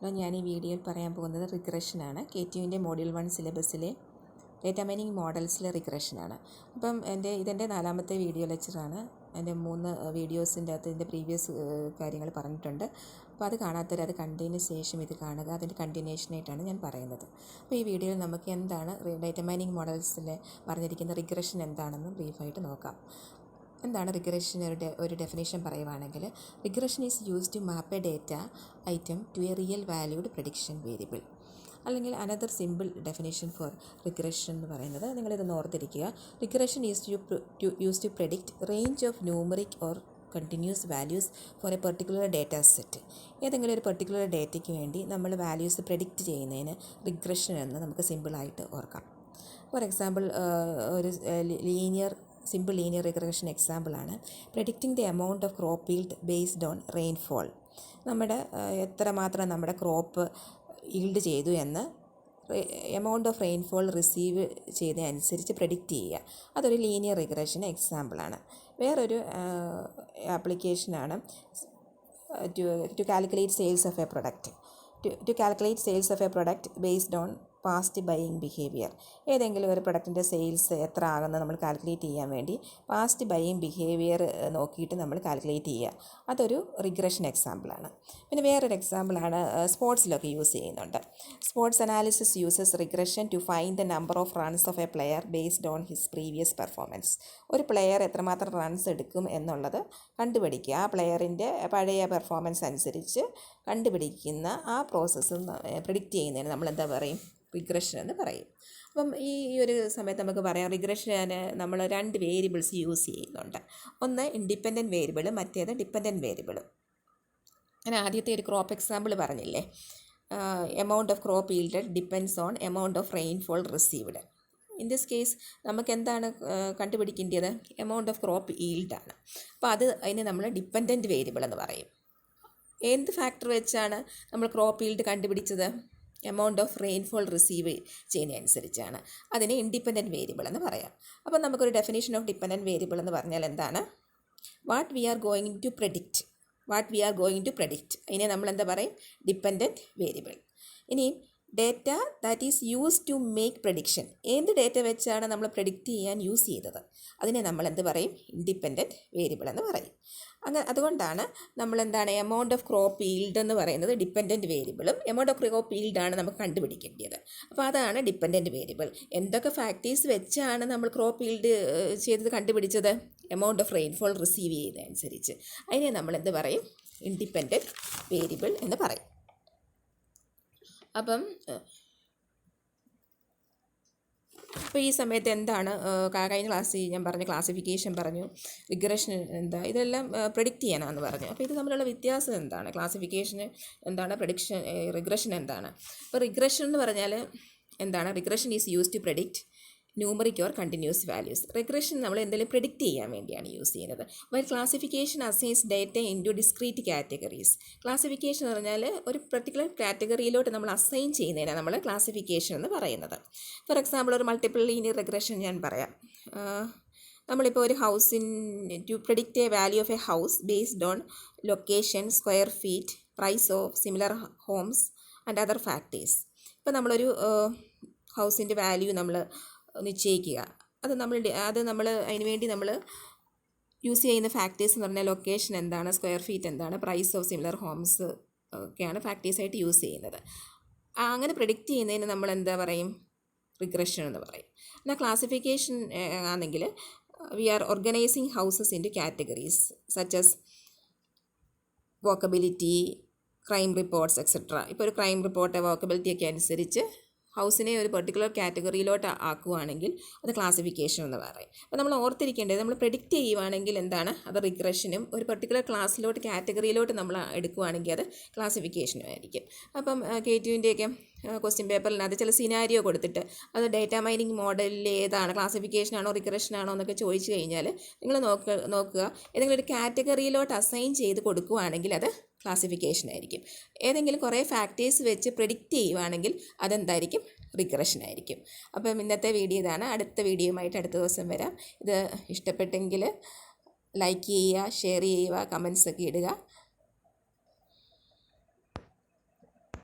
ഞാൻ ഈ വീഡിയോയിൽ പറയാൻ പോകുന്നത് റിഗ്രഷനാണ്. KTUവിൻ്റെ മോഡ്യൂൾ 1 സിലബസിലെ ഡേറ്റ മൈനിങ് മോഡൽസിലെ റിഗ്രഷനാണ്. അപ്പം ഇതെൻ്റെ 4ാമത്തെ വീഡിയോ ലെക്ചറാണ്. എൻ്റെ 3 വീഡിയോസിൻ്റെ അകത്ത് ഇതിൻ്റെ പ്രീവിയസ് കാര്യങ്ങൾ പറഞ്ഞിട്ടുണ്ട്. അപ്പോൾ അത് കാണാത്തവർ അത് കണ്ടതിന് ശേഷം ഇത് കാണുക. അതിൻ്റെ കണ്ടിന്യൂഷനായിട്ടാണ് ഞാൻ പറയുന്നത്. അപ്പോൾ ഈ വീഡിയോയിൽ നമുക്ക് എന്താണ് ഡേറ്റ മൈനിങ് മോഡൽസിൽ പറഞ്ഞിരിക്കുന്ന റിഗ്രഷൻ എന്താണെന്ന് ബ്രീഫായിട്ട് നോക്കാം. എന്താണ് റിഗ്രഷൻ? ഒരു ഡെഫിനേഷൻ പറയുവാണെങ്കിൽ, regression is use to map a data item to a real valued prediction variable. അല്ലെങ്കിൽ another simple definition for regression എന്ന് പറയുന്നത്, നിങ്ങളിതൊന്ന് ഓർത്തിരിക്കുക. Regression use to predict range of numeric or continuous values for a particular data set. ഏതെങ്കിലും ഒരു particular ഡേറ്റയ്ക്ക് വേണ്ടി നമ്മൾ values predict ചെയ്യുന്നതിന് റിഗ്രഷൻ എന്ന് നമുക്ക് സിമ്പിളായിട്ട് ഓർക്കാം. ഫോർ എക്സാമ്പിൾ, ഒരു സിമ്പിൾ ലീനിയർ റിഗ്രഷൻ എക്സാമ്പിളാണ് predicting the amount of crop yield based on rainfall. എത്രമാത്രം നമ്മുടെ ക്രോപ്പ് ഈൽഡ് ചെയ്തു എന്ന് എമൗണ്ട് ഓഫ് റെയിൻഫോൾ റിസീവ് ചെയ്തതനുസരിച്ച് പ്രെഡിക്റ്റ് ചെയ്യുക. അതൊരു ലീനിയർ റിഗ്രഷൻ എക്സാമ്പിളാണ്. വേറൊരു ആപ്ലിക്കേഷനാണ് to calculate sales of a product. To calculate sales of a product based on past buying behaviour. ഏതെങ്കിലും ഒരു പ്രൊഡക്റ്റിൻ്റെ സെയിൽസ് എത്ര ആകുന്നത് നമ്മൾ കാൽക്കുലേറ്റ് ചെയ്യാൻ വേണ്ടി പാസ്റ്റ് ബൈയിങ് ബിഹേവിയർ നോക്കിയിട്ട് നമ്മൾ കാൽക്കുലേറ്റ് ചെയ്യുക. അതൊരു റിഗ്രഷൻ എക്സാമ്പിളാണ്. പിന്നെ വേറൊരു എക്സാമ്പിളാണ് സ്പോർട്സിലൊക്കെ യൂസ് ചെയ്യുന്നുണ്ട്. Sports analysis uses regression to find the number of runs of a player based on his previous performance. ഒരു പ്ലെയർ എത്രമാത്രം റൺസ് എടുക്കും എന്നുള്ളത് കണ്ടുപിടിക്കുക. ആ പ്ലെയറിൻ്റെ പഴയ പെർഫോമൻസ് അനുസരിച്ച് കണ്ടുപിടിക്കുന്ന ആ പ്രോസസ്സ് പ്രിഡിക്റ്റ് ചെയ്യുന്നതിന് നമ്മൾ എന്താ പറയും? റിഗ്രഷൻ എന്ന് പറയും. അപ്പം ഈ ഒരു സമയത്ത് നമുക്ക് പറയാം, റിഗ്രഷന് നമ്മൾ 2 വേരിയബിൾസ് യൂസ് ചെയ്യുന്നുണ്ട്. ഒന്ന് ഇൻഡിപെൻഡൻറ്റ് വേരിയബിൾ, മറ്റേത് ഡിപ്പെൻഡൻറ്റ് വേരിയബിൾ. ഞാൻ ആദ്യത്തെ ഒരു ക്രോപ്പ് എക്സാമ്പിൾ പറഞ്ഞില്ലേ, amount of crop yielded depends on amount of rainfall received. In this case നമുക്ക് എന്താണ് കണ്ടുപിടിക്കേണ്ടത്? എമൗണ്ട് ഓഫ് ക്രോപ്പ് ഈൽഡാണ്. അപ്പോൾ അതിന് നമ്മൾ ഡിപ്പെൻഡൻറ്റ് വേരിയബിൾ എന്ന് പറയും. എന്ത് ഫാക്ടർ വെച്ചാണ് നമ്മൾ ക്രോപ്പ് ഈൽഡ് കണ്ടുപിടിച്ചത്? എമൗണ്ട് ഓഫ് റെയിൻഫോൾ റിസീവ് ചെയ്യുന്നതനുസരിച്ചാണ്. അതിന് ഇൻഡിപെൻഡൻറ്റ് വേരിയബിൾ എന്ന് പറയാം. അപ്പോൾ നമുക്കൊരു ഡെഫിനേഷൻ ഓഫ് ഡിപ്പെൻഡൻറ്റ് വേരിയബിൾ എന്ന് പറഞ്ഞാൽ എന്താണ്? What we are going to predict. അതിനെ നമ്മൾ എന്താ പറയും? Dependent variable. ഇനി data that is use to make prediction. ഏത് ഡേറ്റ വെച്ചാണ് നമ്മൾ പ്രെഡിക്റ്റ് ചെയ്യാൻ യൂസ് ചെയ്തത്? അതിനെ നമ്മൾ എന്ത് പറയും? ഇൻഡിപെൻഡൻറ്റ് വേരിയബിൾ എന്ന് പറയും. അതുകൊണ്ടാണ് നമ്മൾ എന്താണ് എമൗണ്ട് ഓഫ് ക്രോപ്പ് ഈൽഡ് എന്ന് പറയുന്നത് ഡിപ്പെൻഡൻറ്റ് വേരിയബിളും എമൗണ്ട് ഓഫ് ക്രോപ്പ് ഈൽഡാണ് നമുക്ക് കണ്ടുപിടിക്കേണ്ടത്. അപ്പോൾ അതാണ് ഡിപ്പെൻഡൻറ്റ് വേരിയബിൾ. എന്തൊക്കെ ഫാക്ടേഴ്സ് വെച്ചാണ് നമ്മൾ ക്രോപ്പ് ഈൽഡ് ചെയ്തത് കണ്ടുപിടിച്ചത്? എമൗണ്ട് ഓഫ് റെയിൻഫോൾ റിസീവ് ചെയ്യുന്നതനുസരിച്ച്. അതിനെ നമ്മൾ എന്ത് പറയും? ഇൻഡിപെൻഡൻറ്റ് വേരിയബിൾ എന്ന് പറയും. അപ്പം ഈ സമയത്ത് എന്താണ് കഴിഞ്ഞ ക്ലാസ്സിൽ ഞാൻ പറഞ്ഞ ക്ലാസിഫിക്കേഷൻ പറഞ്ഞു, റിഗ്രഷൻ എന്താ, ഇതെല്ലാം പ്രെഡിക്റ്റ് ചെയ്യാനാണെന്ന് പറഞ്ഞു. അപ്പോൾ ഇത് തമ്മിലുള്ള വ്യത്യാസം എന്താണ്? ക്ലാസിഫിക്കേഷന് എന്താണ്, റിഗ്രഷൻ എന്താണ്? അപ്പോൾ റിഗ്രഷൻ എന്ന് പറഞ്ഞാൽ എന്താണ്? Regression is use to predict numeric or continuous values. Regression നമ്മൾ എന്തെങ്കിലും പ്രെഡിക്റ്റ് ചെയ്യാൻ വേണ്ടിയാണ് യൂസ് ചെയ്യുന്നത്. While classification assigns data into discrete categories. Classification എന്ന് പറഞ്ഞാൽ ഒരു പെർട്ടിക്കുലർ കാറ്റഗറിയിലോട്ട് നമ്മൾ അസൈൻ ചെയ്യുന്നതിനാണ് നമ്മൾ ക്ലാസിഫിക്കേഷൻ എന്ന് പറയുന്നത്. ഫോർ എക്സാമ്പിൾ, ഒരു മൾട്ടിപ്പിൾ ലീനിയർ റിഗ്രഷൻ ഞാൻ പറയാം. നമ്മളിപ്പോൾ ഒരു to predict a value of a house based on location, square feet, price of similar homes and other factors. ഇപ്പോൾ നമ്മളൊരു ഹൗസിൻ്റെ വാല്യൂ നമ്മൾ നിശ്ചയിക്കുക. അത് നമ്മൾ അതിനുവേണ്ടി നമ്മൾ യൂസ് ചെയ്യുന്ന ഫാക്ടേഴ്സ് എന്ന് പറഞ്ഞാൽ ലൊക്കേഷൻ എന്താണ്, സ്ക്വയർ ഫീറ്റ് എന്താണ്, പ്രൈസ് ഓഫ് സിമിലർ ഹോംസ് ഒക്കെയാണ് ഫാക്ടേഴ്സായിട്ട് യൂസ് ചെയ്യുന്നത്. അങ്ങനെ പ്രെഡിക്റ്റ് ചെയ്യുന്നതിന് നമ്മൾ എന്താ പറയും? റിഗ്രഷൻ എന്ന് പറയും. എന്നാൽ ക്ലാസിഫിക്കേഷൻ ആണെങ്കിൽ we are organizing houses in to categories such as walkability, crime reports etcetera. ഇപ്പോൾ ഒരു ക്രൈം റിപ്പോർട്ട് വോക്കബിലിറ്റി ഒക്കെ അനുസരിച്ച് ഹൗസിനെ ഒരു പെർട്ടിക്കുലർ കാറ്റഗറിയിലോട്ട് ആക്കുകയാണെങ്കിൽ അത് ക്ലാസിഫിക്കേഷൻ എന്ന് പറയും. അപ്പോൾ നമ്മൾ ഓർത്തിരിക്കേണ്ടത്, നമ്മൾ പ്രെഡിക്റ്റ് ചെയ്യുവാണെങ്കിൽ എന്താണ്, അത് റിഗ്രഷനും. ഒരു പെർട്ടിക്കുലർ കാറ്റഗറിയിലോട്ട് നമ്മൾ എടുക്കുകയാണെങ്കിൽ അത് ക്ലാസിഫിക്കേഷനും ആയിരിക്കും. അപ്പം KTUവിൻ്റെയൊക്കെ ക്വസ്റ്റ്യൻ പേപ്പറിനകത്ത് ചില സിനാരിയോ കൊടുത്തിട്ട് അത് ഡേറ്റ മൈനിങ് മോഡലിൽ ഏതാണ്, ക്ലാസിഫിക്കേഷനാണോ റിഗ്രഷനാണോ എന്നൊക്കെ ചോദിച്ചു കഴിഞ്ഞാൽ നിങ്ങൾ നോക്കുക ഏതെങ്കിലും ഒരു കാറ്റഗറിയിലോട്ട് അസൈൻ ചെയ്ത് കൊടുക്കുകയാണെങ്കിൽ അത് ക്ലാസിഫിക്കേഷൻ ആയിരിക്കും. ഏതെങ്കിലും കുറേ ഫാക്ടേഴ്സ് വെച്ച് പ്രെഡിക്റ്റ് ചെയ്യുവാണെങ്കിൽ അതെന്തായിരിക്കും? റിഗ്രഷൻ ആയിരിക്കും. അപ്പം ഇന്നത്തെ വീഡിയോ ഇതാണ്. അടുത്ത വീഡിയോയുമായിട്ട് അടുത്ത ദിവസം വരാം. ഇത് ഇഷ്ടപ്പെട്ടെങ്കിൽ ലൈക്ക് ചെയ്യുക, ഷെയർ ചെയ്യുക, കമൻസ് ഒക്കെ ഇടുക.